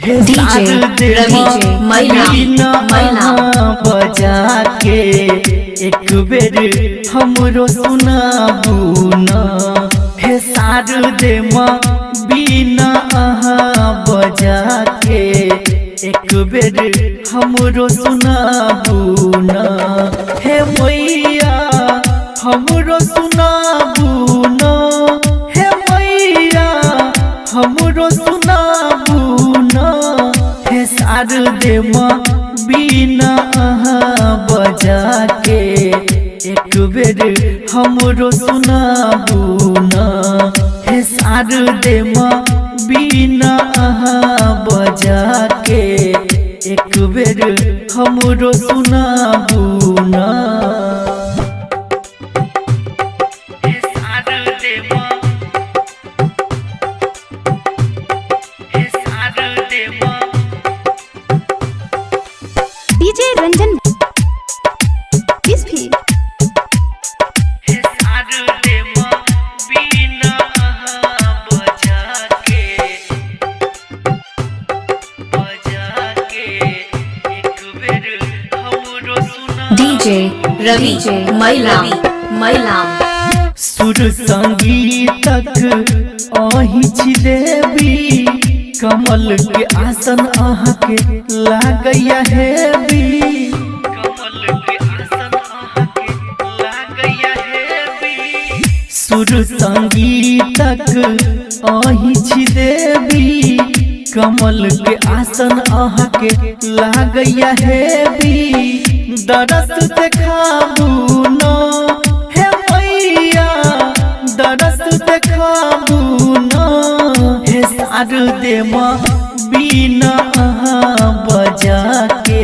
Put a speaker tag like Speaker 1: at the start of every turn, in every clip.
Speaker 1: DJ मैला बजा के एक बेर हमरो सुनाबू ना हे शारदे माँ बीना बजा के एक बेर हमरो सुनाबू ना हे मैया हमरो सुनाबू ना हे मैया हमरो सुनाबू ना हे शारदे माँ बीना बजा के एक बेर हमरो सुनाबू ना हे शारदे माँ बीना बजा के एक बेर हमरो सुनाबू ना हे शारदे माँ
Speaker 2: डीजे रंजन किस भी
Speaker 3: डीजे रवि मैला
Speaker 1: सुर संगीतक अहि छी देवी कमल के आसन अहाँके लागैया हेवी कमल के आसन अहाँके लागैया हेवी सुर संगीतक अहि छी देवी कमल के आसन अहाँके लागैया हेवी दरस देखाबू ना हे मैया दरस देखाबू ना हे शारदे माँ बीना बजा के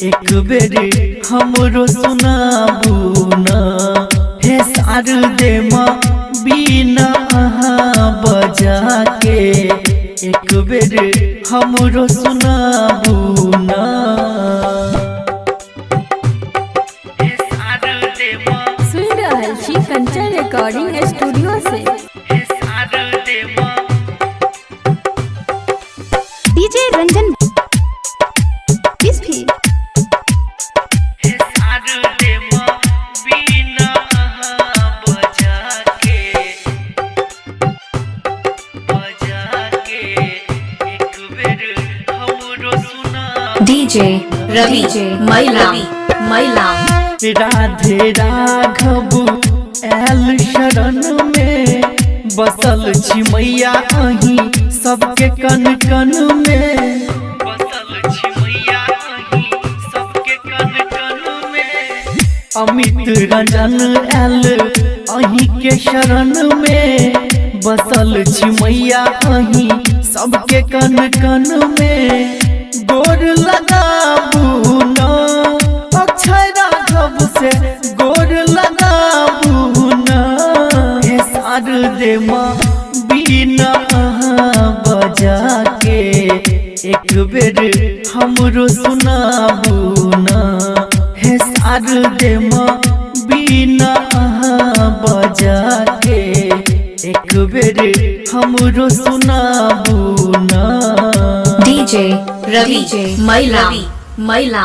Speaker 1: एक बेर हमरो सुनाबू ना हे शारदे माँ बीना बजा के एक बेर हमरो सुनाबू ना
Speaker 2: सुन रहल छी कंचन रिकॉर्डिंग स्टूडियो से डीजे रंजन किस भी
Speaker 3: डीजे रवि मैला
Speaker 1: राधे राघव एल शरण में बसल छी मैया अही सबके कन कन में बसल छी मैया अही सबके कन कन में अमित रंजन एल अही के शरण में बसल छी मैया अही सबके कन कन में गोर लगाबू ना अक्षय राघव से गोर लगाबू ना हे शारदे माँ बीना बजा के एक बेर हमरो सुनाबू ना हे शारदे माँ बीना बजा के एक बेर हमरो सुनाबू ना
Speaker 3: डीजे रवि मैला